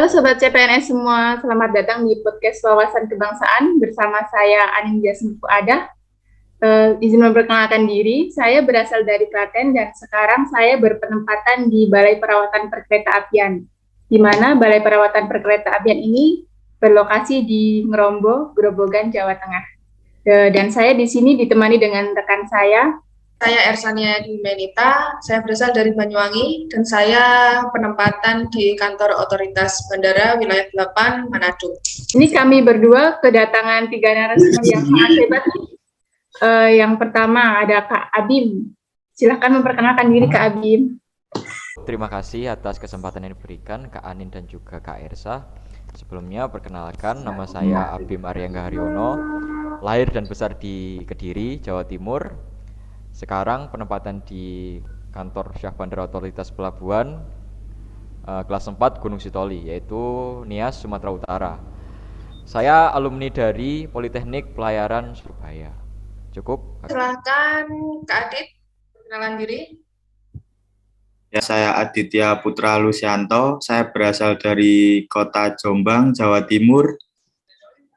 Halo Sobat CPNS semua, selamat datang di podcast Wawasan Kebangsaan bersama saya Anindya Sempu Ada. Izin memperkenalkan diri, saya berasal dari Klaten dan sekarang saya berpenempatan di Balai Perawatan Perkeretaapian, di mana Balai Perawatan Perkeretaapian ini berlokasi di Ngerombo, Grobogan, Jawa Tengah. Dan saya di sini ditemani dengan rekan saya. Saya Ersania Dimenita, saya berasal dari Banyuwangi dan saya penempatan di kantor otoritas bandara wilayah 8 Manado. Ini kami berdua kedatangan 3 narasumber yang sangat hebat. Yang pertama ada Kak Abim. Silahkan memperkenalkan diri Kak Abim. Terima kasih atas kesempatan yang diberikan Kak Anin dan juga Kak Ersa. Sebelumnya perkenalkan, nama saya Abim Aryangga Haryono, lahir dan besar di Kediri, Jawa Timur. Sekarang penempatan di kantor Syah Bandar Otoritas Pelabuhan kelas 4 Gunung Sitoli, yaitu Nias, Sumatera Utara. Saya alumni dari Politeknik Pelayaran Surabaya. Cukup? Silakan Kak Adit, perkenalan diri. Ya, saya Aditya Putra Lusianto, saya berasal dari Kota Jombang, Jawa Timur.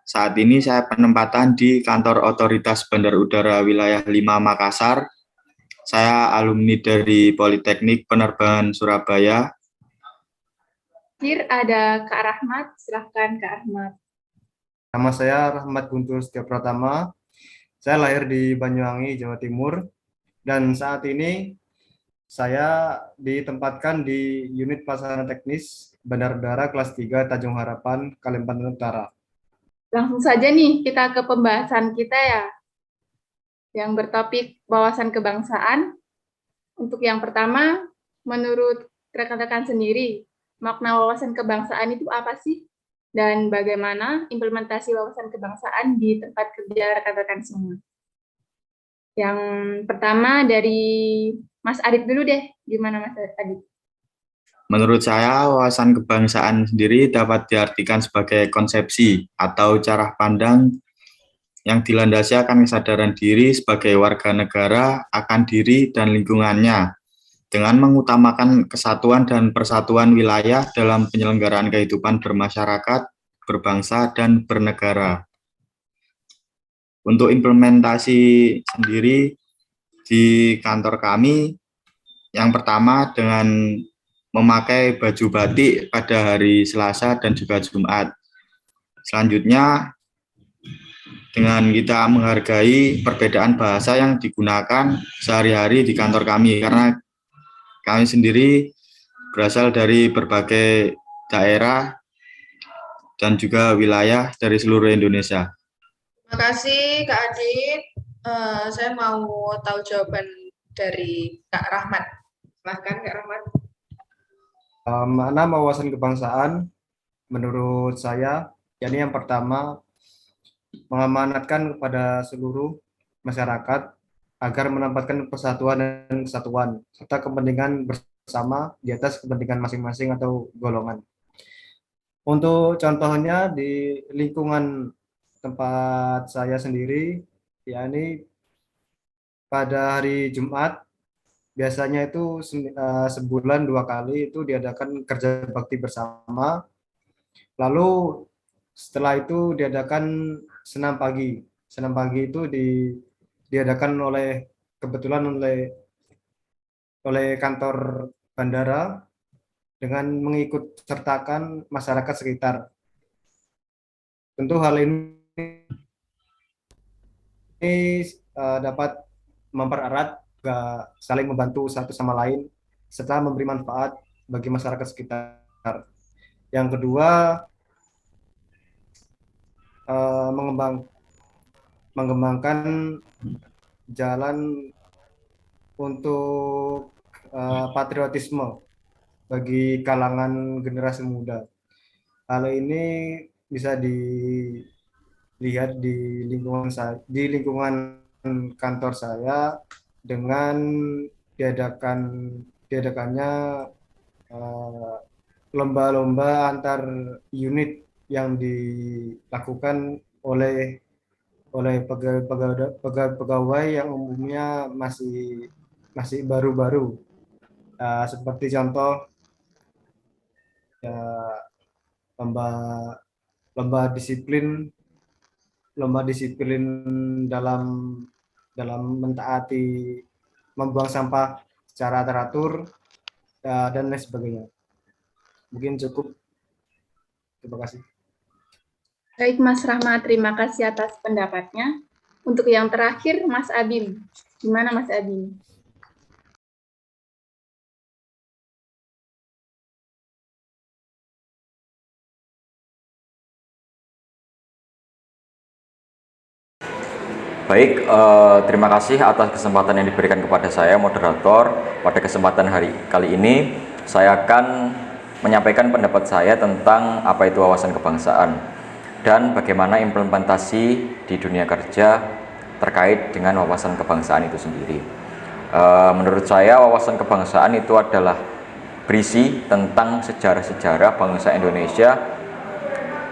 Saat ini saya penempatan di kantor otoritas Bandar Udara Wilayah 5 Makassar. Saya alumni dari Politeknik Penerbangan Surabaya. Ada Kak Rahmat, silahkan Kak Rahmat. Nama saya Rahmat Guntur Setia Pratama. Saya lahir di Banyuwangi, Jawa Timur. Dan saat ini saya ditempatkan di unit pelaksana teknis Bandar Udara kelas 3 Tanjung Harapan, Kalimantan Utara. Langsung saja nih kita ke pembahasan kita ya, yang bertopik wawasan kebangsaan. Untuk yang pertama, menurut rekan-rekan sendiri, makna wawasan kebangsaan itu apa sih? Dan bagaimana implementasi wawasan kebangsaan di tempat kerja rekan-rekan semua? Yang pertama dari Mas Adit dulu deh, gimana Mas Adit? Menurut saya, wawasan kebangsaan sendiri dapat diartikan sebagai konsepsi atau cara pandang yang dilandasi akan kesadaran diri sebagai warga negara akan diri dan lingkungannya, dengan mengutamakan kesatuan dan persatuan wilayah dalam penyelenggaraan kehidupan bermasyarakat, berbangsa, dan bernegara. Untuk implementasi sendiri di kantor kami, yang pertama dengan memakai baju batik pada hari Selasa dan juga Jumat. Selanjutnya, dengan kita menghargai perbedaan bahasa yang digunakan sehari-hari di kantor kami, karena kami sendiri berasal dari berbagai daerah dan juga wilayah dari seluruh Indonesia. Terima kasih Kak Adit. Saya mau tahu jawaban dari Kak Rahmat. Silahkan Kak Rahmat. Makna wawasan kebangsaan menurut saya, yakni yang pertama, mengamanatkan kepada seluruh masyarakat agar menempatkan persatuan dan kesatuan serta kepentingan bersama di atas kepentingan masing-masing atau golongan. Untuk contohnya di lingkungan tempat saya sendiri, yakni pada hari Jumat biasanya itu sebulan 2 kali itu diadakan kerja bakti bersama. Lalu setelah itu diadakan senam pagi. Senam pagi itu diadakan kebetulan oleh kantor bandara dengan mengikut sertakan masyarakat sekitar. Tentu hal ini dapat mempererat, saling membantu satu sama lain serta memberi manfaat bagi masyarakat sekitar. Yang kedua, mengembangkan jalan untuk patriotisme bagi kalangan generasi muda. Hal ini bisa dilihat di lingkungan kantor saya dengan diadakannya lomba-lomba antar unit yang dilakukan oleh pegawai yang umumnya masih baru-baru. Seperti contoh lomba lomba disiplin dalam mentaati membuang sampah secara teratur, dan lain sebagainya. Mungkin cukup. Terima kasih. Baik, Mas Rahmat, terima kasih atas pendapatnya. Untuk yang terakhir, Mas Abim. Gimana, Mas Abim? Baik, terima kasih atas kesempatan yang diberikan kepada saya, moderator. Pada kesempatan hari kali ini, saya akan menyampaikan pendapat saya tentang apa itu wawasan kebangsaan dan bagaimana implementasi di dunia kerja terkait dengan wawasan kebangsaan itu sendiri. Menurut saya, wawasan kebangsaan itu adalah berisi tentang sejarah-sejarah bangsa Indonesia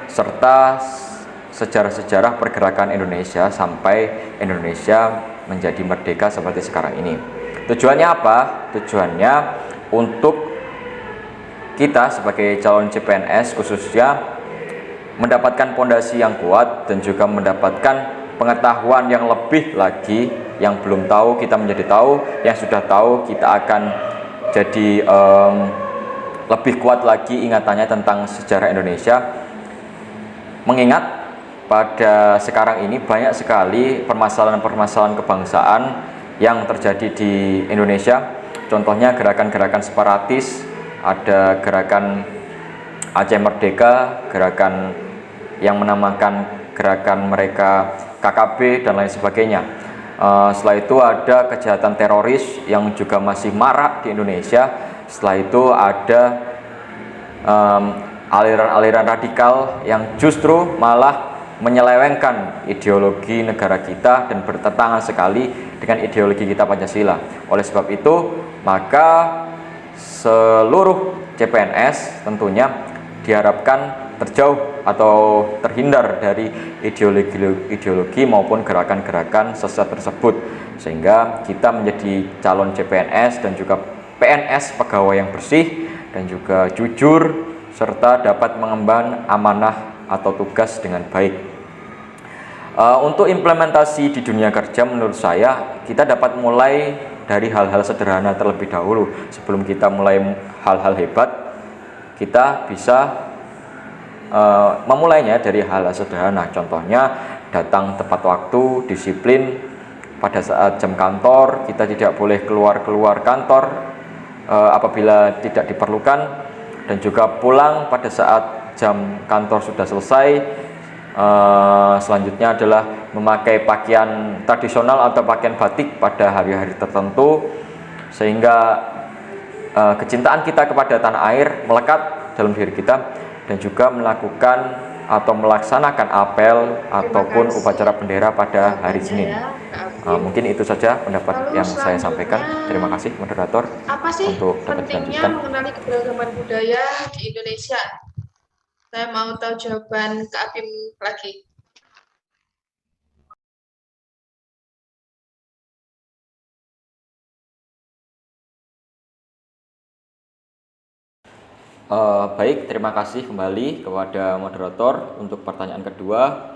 serta sejarah-sejarah pergerakan Indonesia sampai Indonesia menjadi merdeka seperti sekarang ini. Tujuannya apa? Tujuannya untuk kita sebagai calon CPNS khususnya mendapatkan pondasi yang kuat dan juga mendapatkan pengetahuan yang lebih lagi. Yang belum tahu kita menjadi tahu, yang sudah tahu kita akan jadi lebih kuat lagi ingatannya tentang sejarah Indonesia. Mengingat pada sekarang ini banyak sekali permasalahan-permasalahan kebangsaan yang terjadi di Indonesia. Contohnya gerakan-gerakan separatis, ada gerakan Aceh Merdeka, gerakan yang menamakan gerakan mereka KKB dan lain sebagainya. Setelah itu ada kejahatan teroris yang juga masih marak di Indonesia. Setelah itu ada aliran-aliran radikal yang justru malah menyelewengkan ideologi negara kita dan bertentangan sekali dengan ideologi kita Pancasila. Oleh sebab itu, maka seluruh CPNS tentunya diharapkan terjauh atau terhindar dari ideologi maupun gerakan-gerakan sesat tersebut, sehingga kita menjadi calon CPNS dan juga PNS pegawai yang bersih dan juga jujur serta dapat mengemban amanah atau tugas dengan baik. Untuk implementasi di dunia kerja, menurut saya kita dapat mulai dari hal-hal sederhana terlebih dahulu. Sebelum kita mulai hal-hal hebat, kita bisa memulainya dari hal-hal sederhana. Contohnya datang tepat waktu, disiplin pada saat jam kantor. Kita tidak boleh keluar kantor apabila tidak diperlukan, dan juga pulang pada saat jam kantor sudah selesai. Selanjutnya adalah memakai pakaian tradisional atau pakaian batik pada hari-hari tertentu, sehingga kecintaan kita kepada tanah air melekat dalam diri kita, dan juga melakukan atau melaksanakan apel ataupun upacara bendera pada hari Senin. Mungkin itu saja pendapat yang saya sampaikan. Terima kasih, moderator. Apa sih untuk dapat pentingnya dilanjutkan. mengenali keberagaman budaya di Indonesia? Saya mau tahu jawaban Kak Abim lagi. Baik, terima kasih kembali kepada moderator untuk pertanyaan kedua.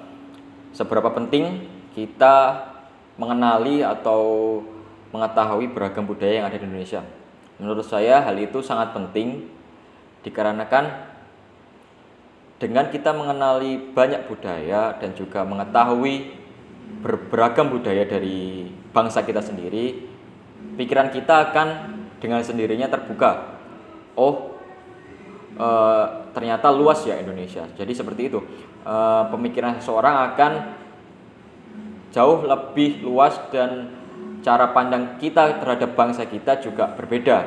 Seberapa penting kita mengenali atau mengetahui beragam budaya yang ada di Indonesia? Menurut saya hal itu sangat penting, dikarenakan dengan kita mengenali banyak budaya dan juga mengetahui beragam budaya dari bangsa kita sendiri, pikiran kita akan dengan sendirinya terbuka. Ternyata luas ya Indonesia. Jadi seperti itu. Pemikiran seseorang akan jauh lebih luas dan cara pandang kita terhadap bangsa kita juga berbeda.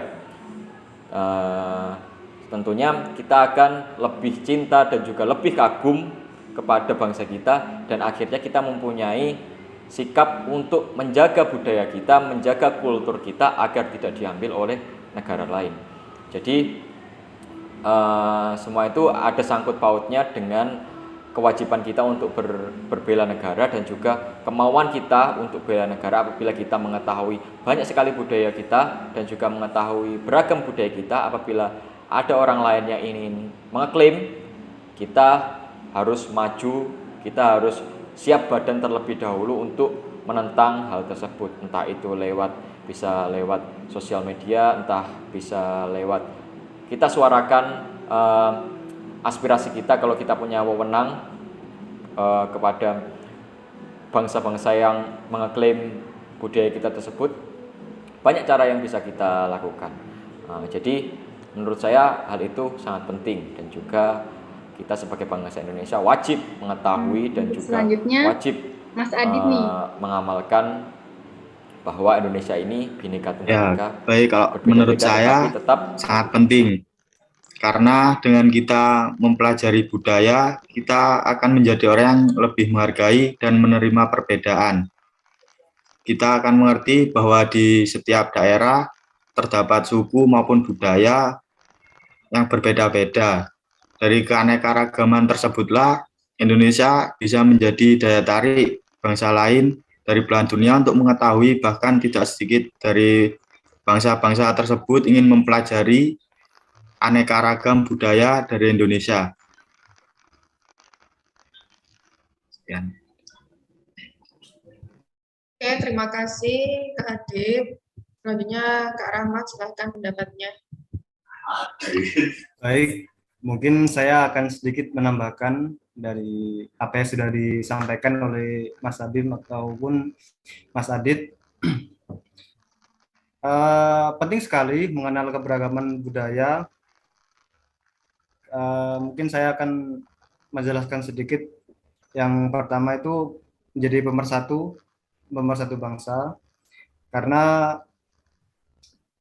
Tentunya kita akan lebih cinta dan juga lebih kagum kepada bangsa kita, dan akhirnya kita mempunyai sikap untuk menjaga budaya kita, menjaga kultur kita agar tidak diambil oleh negara lain. Jadi semua itu ada sangkut pautnya dengan kewajiban kita untuk berbela negara dan juga kemauan kita untuk bela negara. Apabila kita mengetahui banyak sekali budaya kita dan juga mengetahui beragam budaya kita, apabila ada orang lain yang ingin mengeklaim, kita harus maju, kita harus siap badan terlebih dahulu untuk menentang hal tersebut, entah itu bisa lewat sosial media, entah bisa lewat kita suarakan aspirasi kita kalau kita punya wewenang kepada bangsa-bangsa yang mengeklaim budaya kita tersebut. Banyak cara yang bisa kita lakukan. Jadi menurut saya hal itu sangat penting, dan juga kita sebagai bangsa Indonesia wajib mengetahui dan juga wajib Mas Adit nih mengamalkan bahwa Indonesia ini Bhinneka Tunggal Ika. Ya, baik, kalau menurut saya tetap sangat penting. Karena dengan kita mempelajari budaya, kita akan menjadi orang yang lebih menghargai dan menerima perbedaan. Kita akan mengerti bahwa di setiap daerah terdapat suku maupun budaya yang berbeda-beda. Dari keanekaragaman tersebutlah Indonesia bisa menjadi daya tarik bangsa lain dari belahan dunia untuk mengetahui, bahkan tidak sedikit dari bangsa-bangsa tersebut ingin mempelajari aneka ragam budaya dari Indonesia. Sekian. Oke, terima kasih Kak Adip. Selanjutnya Kak Rahmat, silahkan pendapatnya. Baik, mungkin saya akan sedikit menambahkan dari apa yang sudah disampaikan oleh Mas Abim ataupun Mas Adit. Penting sekali mengenal keberagaman budaya. Mungkin saya akan menjelaskan sedikit. Yang pertama itu menjadi pemersatu bangsa, karena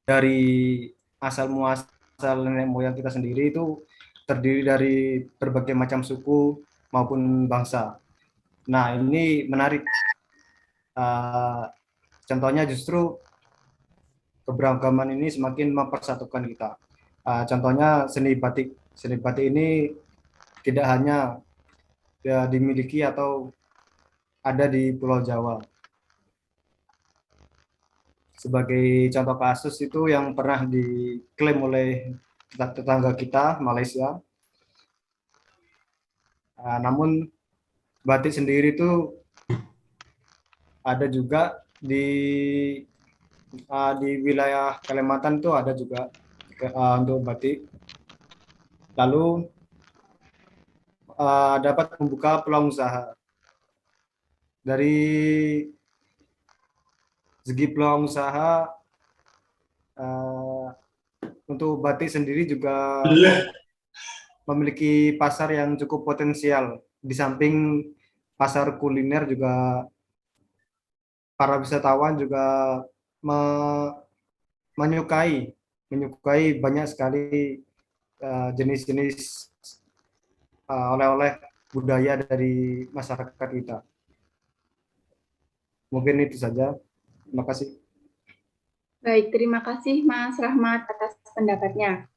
dari asal muasal nenek moyang kita sendiri itu terdiri dari berbagai macam suku maupun bangsa. Nah, ini menarik. Contohnya justru keberagaman ini semakin mempersatukan kita. Contohnya seni batik. Seni batik ini tidak hanya dimiliki atau ada di Pulau Jawa. Sebagai contoh kasus itu yang pernah diklaim oleh tetangga kita, Malaysia. Namun batik sendiri itu ada juga di wilayah Kalimantan itu ada juga untuk batik. Lalu dapat membuka peluang usaha. Dari segi peluang usaha, untuk batik sendiri juga memiliki pasar yang cukup potensial. Di samping pasar kuliner juga para wisatawan juga menyukai banyak sekali jenis-jenis oleh-oleh budaya dari masyarakat kita. Mungkin itu saja. Terima kasih. Baik, terima kasih Mas Rahmat atas pendapatnya.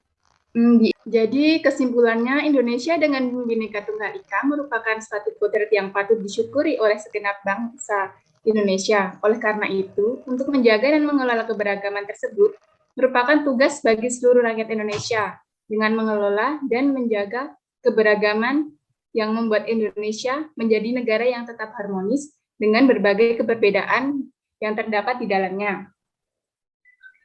Jadi kesimpulannya, Indonesia dengan Bhinneka Tunggal Ika merupakan suatu kodrat yang patut disyukuri oleh segenap bangsa Indonesia. Oleh karena itu, untuk menjaga dan mengelola keberagaman tersebut merupakan tugas bagi seluruh rakyat Indonesia dengan mengelola dan menjaga keberagaman yang membuat Indonesia menjadi negara yang tetap harmonis dengan berbagai keberbedaan yang terdapat di dalamnya,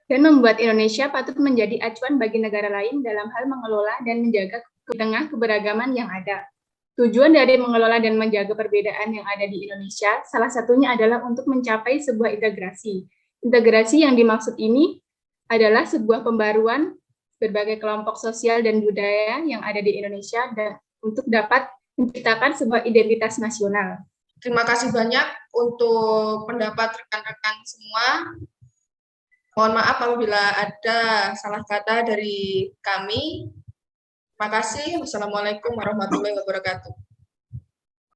dan membuat Indonesia patut menjadi acuan bagi negara lain dalam hal mengelola dan menjaga di tengah keberagaman yang ada. Tujuan dari mengelola dan menjaga perbedaan yang ada di Indonesia salah satunya adalah untuk mencapai sebuah integrasi. Integrasi yang dimaksud ini adalah sebuah pembaruan berbagai kelompok sosial dan budaya yang ada di Indonesia dan untuk dapat menciptakan sebuah identitas nasional. Terima kasih banyak untuk pendapat rekan-rekan semua. Mohon maaf apabila ada salah kata dari kami. Terima kasih. Wassalamualaikum warahmatullahi wabarakatuh.